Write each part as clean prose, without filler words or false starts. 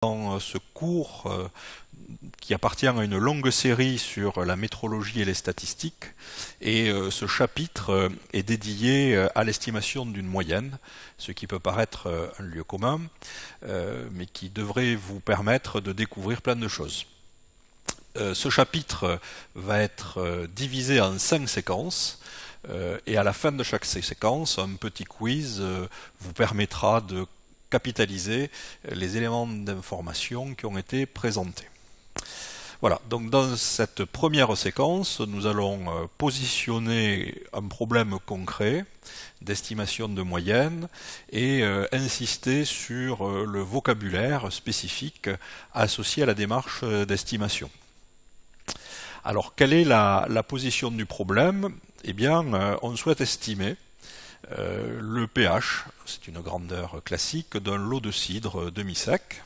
Dans ce cours qui appartient à une longue série sur la métrologie et les statistiques, et ce chapitre est dédié à l'estimation d'une moyenne, ce qui peut paraître un lieu commun, mais qui devrait vous permettre de découvrir plein de choses. Ce chapitre va être divisé en 5 séquences, et à la fin de chaque séquence, un petit quiz vous permettra de capitaliser les éléments d'information qui ont été présentés. Voilà, donc dans cette première séquence, nous allons positionner un problème concret d'estimation de moyenne et insister sur le vocabulaire spécifique associé à la démarche d'estimation. Alors, quelle est la position du problème ? Eh bien, on souhaite estimer le pH, c'est une grandeur classique, d'un lot de cidre demi-sec.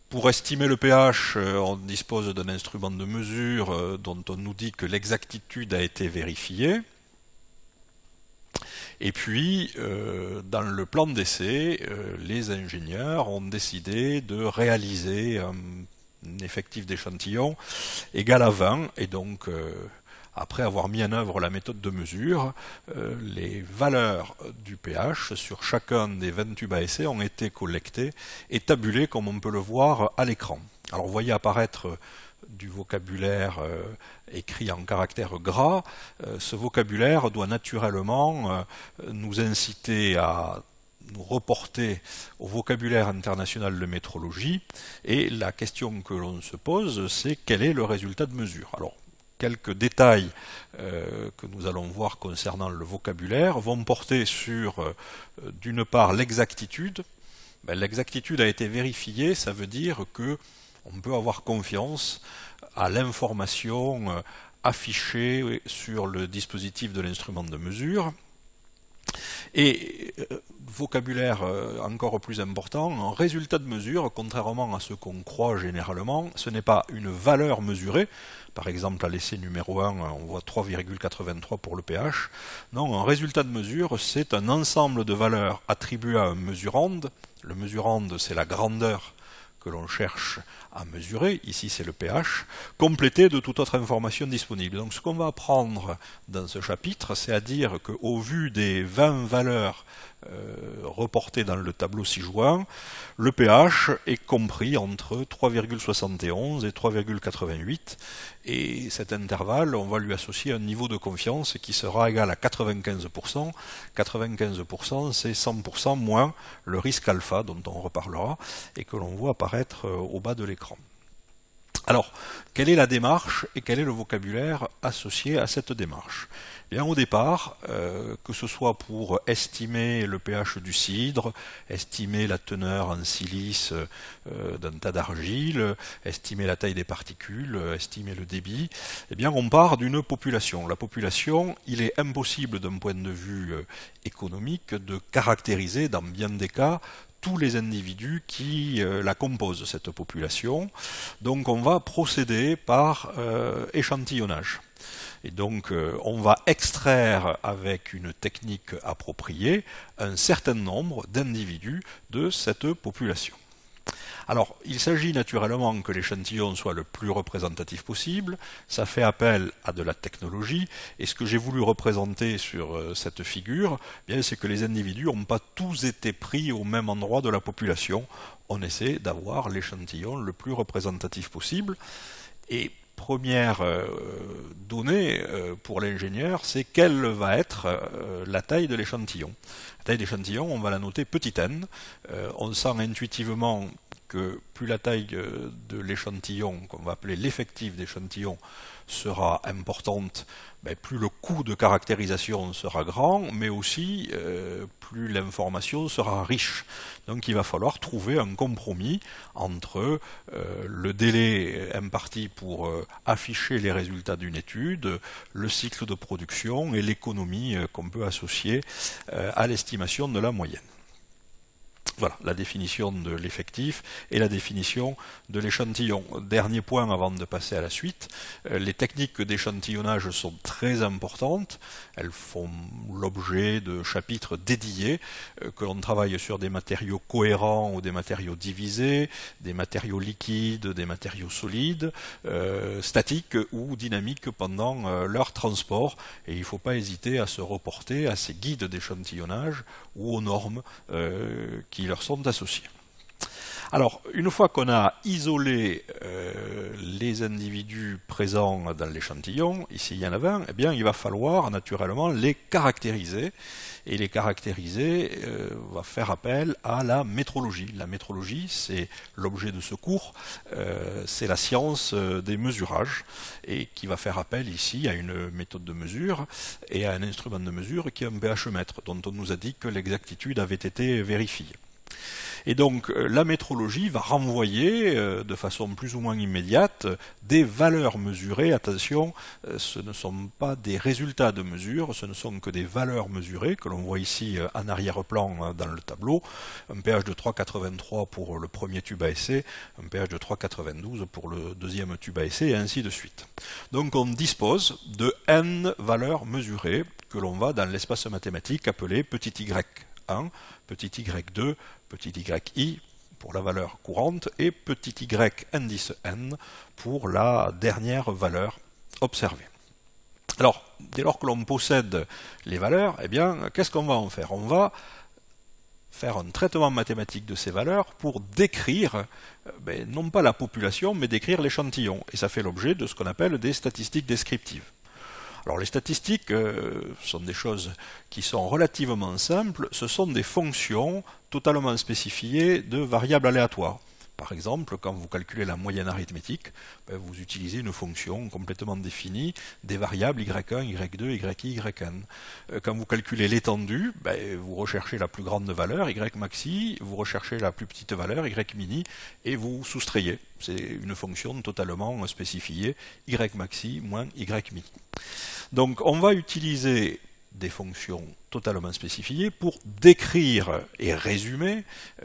Pour estimer le pH, on dispose d'un instrument de mesure dont on nous dit que l'exactitude a été vérifiée. Et puis, dans le plan d'essai, les ingénieurs ont décidé de réaliser un effectif d'échantillon égal à 20, et donc après avoir mis en œuvre la méthode de mesure, les valeurs du pH sur chacun des 20 tubes à essai ont été collectées et tabulées comme on peut le voir à l'écran. Alors vous voyez apparaître du vocabulaire écrit en caractères gras. Ce vocabulaire doit naturellement nous inciter à nous reporter au vocabulaire international de métrologie, et la question que l'on se pose, c'est quel est le résultat de mesure. Alors, quelques détails que nous allons voir concernant le vocabulaire vont porter sur, d'une part, l'exactitude. L'exactitude a été vérifiée, ça veut dire que on peut avoir confiance à l'information affichée sur le dispositif de l'instrument de mesure. Et vocabulaire encore plus important, un résultat de mesure, contrairement à ce qu'on croit généralement, ce n'est pas une valeur mesurée. Par exemple, à l'essai numéro 1, on voit 3,83 pour le pH. Non, un résultat de mesure, c'est un ensemble de valeurs attribuées à un mesurand. Le mesurand, c'est la grandeur que l'on cherche à mesurer, ici c'est le pH, complété de toute autre information disponible. Donc ce qu'on va apprendre dans ce chapitre, c'est à dire qu'au vu des 20 valeurs reportées dans le tableau ci-joint, le pH est compris entre 3,71 et 3,88, et cet intervalle, on va lui associer un niveau de confiance qui sera égal à 95%. 95%, c'est 100% moins le risque alpha, dont on reparlera, et que l'on voit apparaître au bas de l'écran. Alors, quelle est la démarche et quel est le vocabulaire associé à cette démarche ? Bien, au départ, que ce soit pour estimer le pH du cidre, estimer la teneur en silice d'un tas d'argile, estimer la taille des particules, estimer le débit, eh bien, on part d'une population. La population, il est impossible d'un point de vue économique de caractériser, dans bien des cas, tous les individus qui la composent, cette population. Donc on va procéder par échantillonnage. Et donc on va extraire avec une technique appropriée un certain nombre d'individus de cette population. Alors, il s'agit naturellement que l'échantillon soit le plus représentatif possible, ça fait appel à de la technologie, et ce que j'ai voulu représenter sur cette figure, bien, c'est que les individus n'ont pas tous été pris au même endroit de la population. On essaie d'avoir l'échantillon le plus représentatif possible, et première donnée pour l'ingénieur, c'est quelle va être la taille de l'échantillon. La taille d'échantillon, on va la noter petit n. On sent intuitivement que plus la taille de l'échantillon, qu'on va appeler l'effectif d'échantillon, sera importante, plus le coût de caractérisation sera grand, mais aussi plus l'information sera riche. Donc il va falloir trouver un compromis entre le délai imparti pour afficher les résultats d'une étude, le cycle de production et l'économie qu'on peut associer à l'estimation de la moyenne. Voilà, la définition de l'effectif et la définition de l'échantillon. Dernier point avant de passer à la suite, les techniques d'échantillonnage sont très importantes, elles font l'objet de chapitres dédiés, que l'on travaille sur des matériaux cohérents ou des matériaux divisés, des matériaux liquides, des matériaux solides, statiques ou dynamiques pendant leur transport, et il ne faut pas hésiter à se reporter à ces guides d'échantillonnage ou aux normes qui leur sont associés. Alors, une fois qu'on a isolé les individus présents dans l'échantillon, ici il y en a 20, eh bien il va falloir naturellement les caractériser, et les caractériser va faire appel à la métrologie. La métrologie, c'est l'objet de ce cours, c'est la science des mesurages, et qui va faire appel ici à une méthode de mesure et à un instrument de mesure qui est un pH-mètre, dont on nous a dit que l'exactitude avait été vérifiée. Et donc la métrologie va renvoyer de façon plus ou moins immédiate des valeurs mesurées. Attention, ce ne sont pas des résultats de mesure, ce ne sont que des valeurs mesurées que l'on voit ici en arrière-plan dans le tableau. Un pH de 3,83 pour le premier tube à essai, un pH de 3,92 pour le deuxième tube à essai, et ainsi de suite. Donc on dispose de n valeurs mesurées que l'on va dans l'espace mathématique appeler petit y1, petit y2, petit yi pour la valeur courante et petit y indice n pour la dernière valeur observée. Alors, dès lors que l'on possède les valeurs, eh bien, qu'est-ce qu'on va en faire? On va faire un traitement mathématique de ces valeurs pour décrire, non pas la population, mais décrire l'échantillon. Et ça fait l'objet de ce qu'on appelle des statistiques descriptives. Alors les statistiques sont des choses qui sont relativement simples, ce sont des fonctions totalement spécifiées de variables aléatoires. Par exemple, quand vous calculez la moyenne arithmétique, vous utilisez une fonction complètement définie des variables y1, y2, yi, yn. Quand vous calculez l'étendue, vous recherchez la plus grande valeur, y maxi, vous recherchez la plus petite valeur, y mini, et vous soustrayez. C'est une fonction totalement spécifiée, y maxi moins y mini. Donc on va utiliser des fonctions totalement spécifiées pour décrire et résumer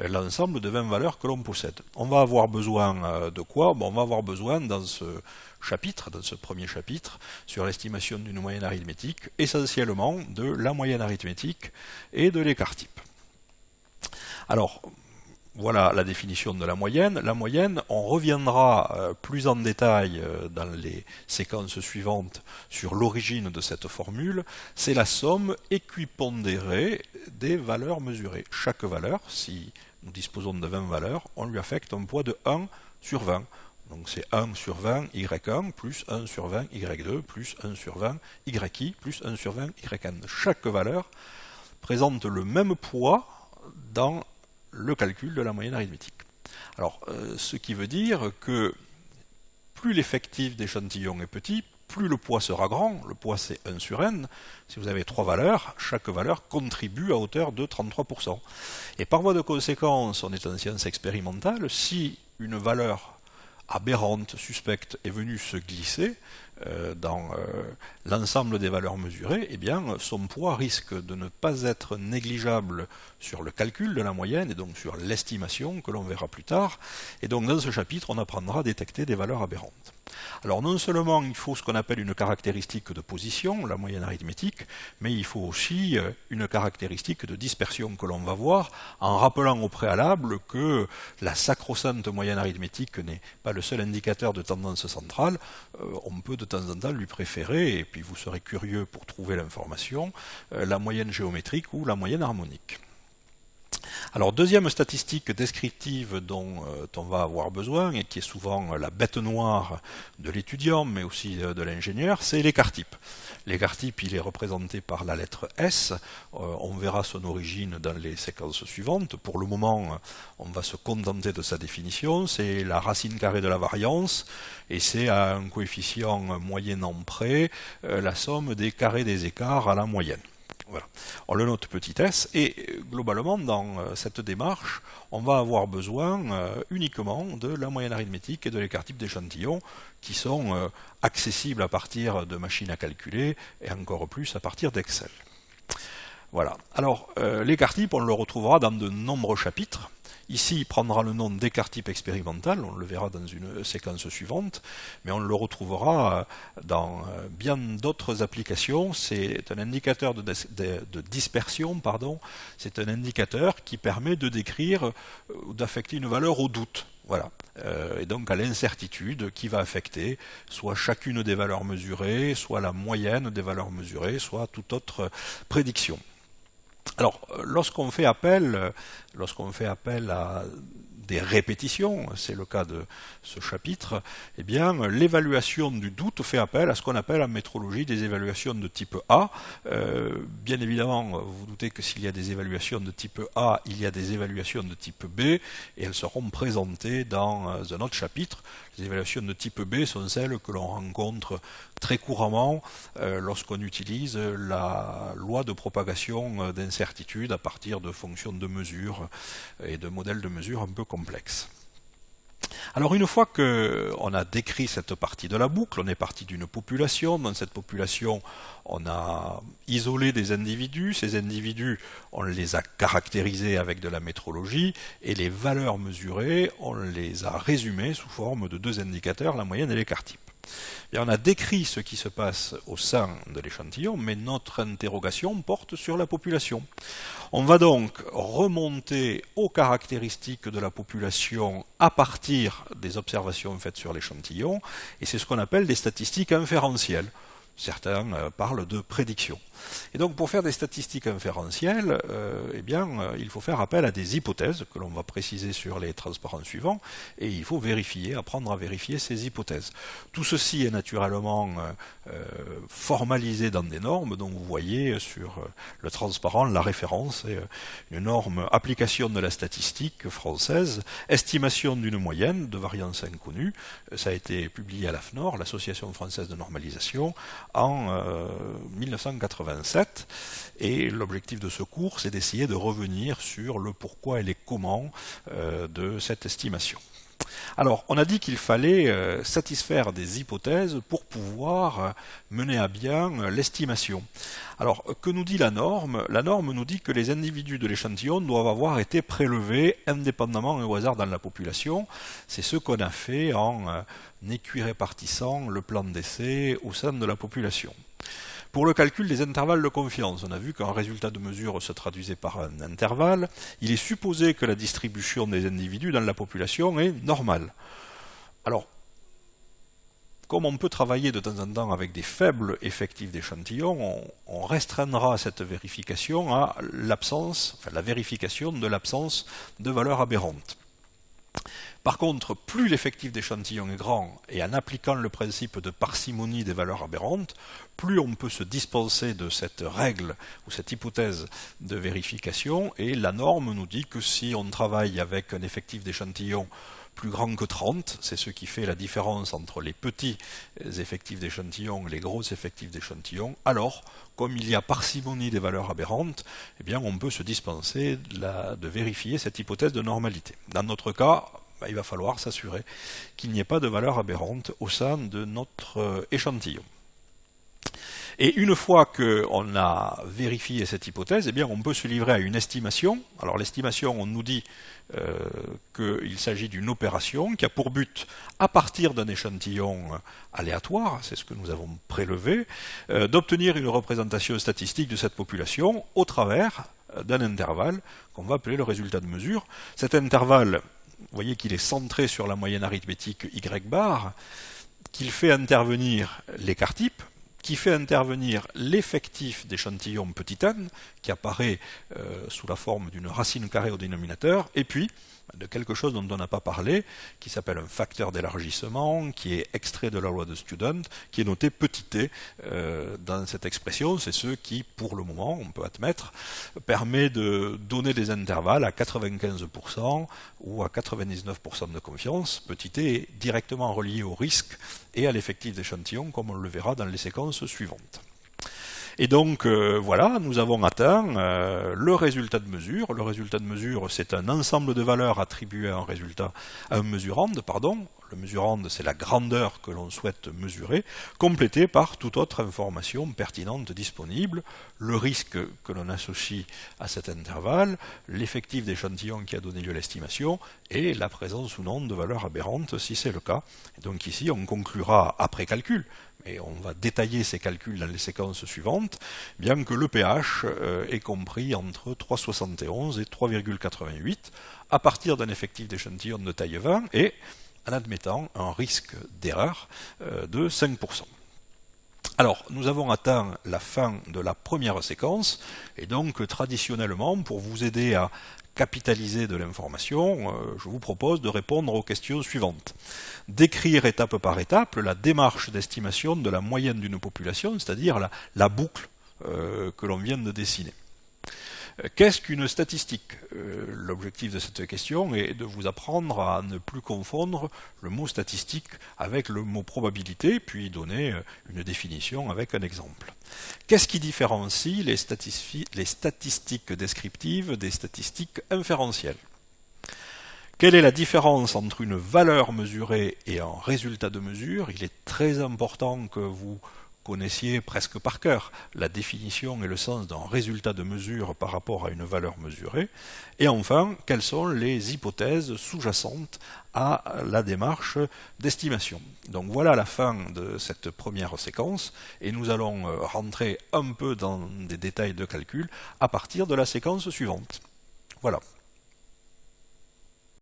l'ensemble de 20 valeurs que l'on possède. On va avoir besoin de quoi? On va avoir besoin dans ce chapitre, dans ce premier chapitre, sur l'estimation d'une moyenne arithmétique, essentiellement de la moyenne arithmétique et de l'écart type. Alors, voilà la définition de la moyenne. La moyenne, on reviendra plus en détail dans les séquences suivantes sur l'origine de cette formule. C'est la somme équipondérée des valeurs mesurées. Chaque valeur, si nous disposons de 20 valeurs, on lui affecte un poids de 1 sur 20. Donc c'est 1 sur 20 y1 plus 1 sur 20 y2 plus 1 sur 20 yi plus 1 sur 20 yn. Chaque valeur présente le même poids dans le calcul de la moyenne arithmétique. Alors, ce qui veut dire que plus l'effectif d'échantillon est petit, plus le poids sera grand. Le poids c'est 1 sur n. Si vous avez 3 valeurs, chaque valeur contribue à hauteur de 33%. Et par voie de conséquence, on est en science expérimentale, si une valeur aberrante, suspecte, est venue se glisser dans l'ensemble des valeurs mesurées, eh bien son poids risque de ne pas être négligeable sur le calcul de la moyenne et donc sur l'estimation que l'on verra plus tard. Et donc dans ce chapitre, on apprendra à détecter des valeurs aberrantes. Alors non seulement il faut ce qu'on appelle une caractéristique de position, la moyenne arithmétique, mais il faut aussi une caractéristique de dispersion que l'on va voir en rappelant au préalable que la sacro-sainte moyenne arithmétique n'est pas le seul indicateur de tendance centrale. On peut de temps en temps lui préférer, et puis vous serez curieux pour trouver l'information, la moyenne géométrique ou la moyenne harmonique. Alors, deuxième statistique descriptive dont on va avoir besoin, et qui est souvent la bête noire de l'étudiant, mais aussi de l'ingénieur, c'est l'écart type. L'écart type, il est représenté par la lettre S. On verra son origine dans les séquences suivantes. Pour le moment, on va se contenter de sa définition. C'est la racine carrée de la variance, et c'est à un coefficient moyennant près la somme des carrés des écarts à la moyenne. Voilà. On le note petit s, et globalement dans cette démarche, on va avoir besoin uniquement de la moyenne arithmétique et de l'écart type d'échantillon qui sont accessibles à partir de machines à calculer et encore plus à partir d'Excel. Voilà. Alors, l'écart type, on le retrouvera dans de nombreux chapitres. Ici, il prendra le nom d'écart type expérimental, on le verra dans une séquence suivante, mais on le retrouvera dans bien d'autres applications. C'est un indicateur de dispersion, c'est un indicateur qui permet de décrire ou d'affecter une valeur au doute. Voilà. Et donc à l'incertitude qui va affecter soit chacune des valeurs mesurées, soit la moyenne des valeurs mesurées, soit toute autre prédiction. Alors, lorsqu'on fait appel à des répétitions, c'est le cas de ce chapitre, eh bien, l'évaluation du doute fait appel à ce qu'on appelle en métrologie des évaluations de type A. Bien évidemment, vous vous doutez que s'il y a des évaluations de type A, il y a des évaluations de type B, et elles seront présentées dans un autre chapitre. Les évaluations de type B sont celles que l'on rencontre très couramment lorsqu'on utilise la loi de propagation d'incertitude à partir de fonctions de mesure et de modèles de mesure un peu complexes. Alors une fois qu'on a décrit cette partie de la boucle, on est parti d'une population. Dans cette population, on a isolé des individus. Ces individus, on les a caractérisés avec de la métrologie, et les valeurs mesurées, on les a résumées sous forme de deux indicateurs, la moyenne et l'écart type. Bien, on a décrit ce qui se passe au sein de l'échantillon, mais notre interrogation porte sur la population. On va donc remonter aux caractéristiques de la population à partir des observations faites sur l'échantillon, et c'est ce qu'on appelle des statistiques inférentielles. Certains parlent de prédiction. Et donc pour faire des statistiques inférentielles, il faut faire appel à des hypothèses que l'on va préciser sur les transparents suivants, et il faut apprendre à vérifier ces hypothèses. Tout ceci est naturellement formalisé dans des normes, dont vous voyez sur le transparent la référence, et une norme application de la statistique française, estimation d'une moyenne de variance inconnue. Ça a été publié à l'AFNOR, l'Association française de normalisation, en 1987, et l'objectif de ce cours, c'est d'essayer de revenir sur le pourquoi et les comment de cette estimation. Alors, on a dit qu'il fallait satisfaire des hypothèses pour pouvoir mener à bien l'estimation. Alors, que nous dit la norme? La norme nous dit que les individus de l'échantillon doivent avoir été prélevés indépendamment et au hasard dans la population. C'est ce qu'on a fait en équirépartissant le plan d'essai au sein de la population. Pour le calcul des intervalles de confiance, on a vu qu'un résultat de mesure se traduisait par un intervalle. Il est supposé que la distribution des individus dans la population est normale. Alors, comme on peut travailler de temps en temps avec des faibles effectifs d'échantillons, on restreindra cette vérification à la vérification de l'absence de valeurs aberrantes. Par contre, plus l'effectif d'échantillon est grand, et en appliquant le principe de parcimonie des valeurs aberrantes, plus on peut se dispenser de cette règle ou cette hypothèse de vérification, et la norme nous dit que si on travaille avec un effectif d'échantillon plus grand que 30, c'est ce qui fait la différence entre les petits effectifs d'échantillon et les gros effectifs d'échantillon, alors, comme il y a parcimonie des valeurs aberrantes, eh bien on peut se dispenser de vérifier cette hypothèse de normalité. Dans notre cas, il va falloir s'assurer qu'il n'y ait pas de valeur aberrante au sein de notre échantillon. Et une fois qu'on a vérifié cette hypothèse, eh bien on peut se livrer à une estimation. Alors l'estimation, on nous dit qu'il s'agit d'une opération qui a pour but, à partir d'un échantillon aléatoire, c'est ce que nous avons prélevé, d'obtenir une représentation statistique de cette population au travers d'un intervalle qu'on va appeler le résultat de mesure. Cet intervalle, vous voyez qu'il est centré sur la moyenne arithmétique y bar, qu'il fait intervenir l'écart type, qui fait intervenir l'effectif d'échantillon petit n, qui apparaît sous la forme d'une racine carrée au dénominateur, et puis de quelque chose dont on n'a pas parlé, qui s'appelle un facteur d'élargissement, qui est extrait de la loi de Student, qui est noté petit t dans cette expression. C'est ce qui, pour le moment, on peut admettre, permet de donner des intervalles à 95% ou à 99% de confiance. Petit t est directement relié au risque et à l'effectif d'échantillon, comme on le verra dans les séquences suivantes. Et donc voilà, nous avons atteint le résultat de mesure. Le résultat de mesure, c'est un ensemble de valeurs attribuées à un mesurand, le mesurand, c'est la grandeur que l'on souhaite mesurer, complétée par toute autre information pertinente disponible, le risque que l'on associe à cet intervalle, l'effectif d'échantillon qui a donné lieu à l'estimation, et la présence ou non de valeurs aberrantes si c'est le cas. Et donc ici, on conclura après calcul, et on va détailler ces calculs dans les séquences suivantes, bien que le pH est compris entre 3,71 et 3,88 à partir d'un effectif d'échantillon de taille 20 et en admettant un risque d'erreur de 5%. Alors, nous avons atteint la fin de la première séquence, et donc traditionnellement, pour vous aider à capitaliser de l'information, je vous propose de répondre aux questions suivantes. Décrire étape par étape la démarche d'estimation de la moyenne d'une population, c'est-à-dire la boucle que l'on vient de dessiner. Qu'est-ce qu'une statistique? L'objectif de cette question est de vous apprendre à ne plus confondre le mot statistique avec le mot probabilité, puis donner une définition avec un exemple. Qu'est-ce qui différencie les statistiques descriptives des statistiques inférentielles? Quelle est la différence entre une valeur mesurée et un résultat de mesure? Il est très important que vous connaissiez presque par cœur la définition et le sens d'un résultat de mesure par rapport à une valeur mesurée. Et enfin, quelles sont les hypothèses sous-jacentes à la démarche d'estimation. Donc voilà la fin de cette première séquence, et nous allons rentrer un peu dans des détails de calcul à partir de la séquence suivante. Voilà.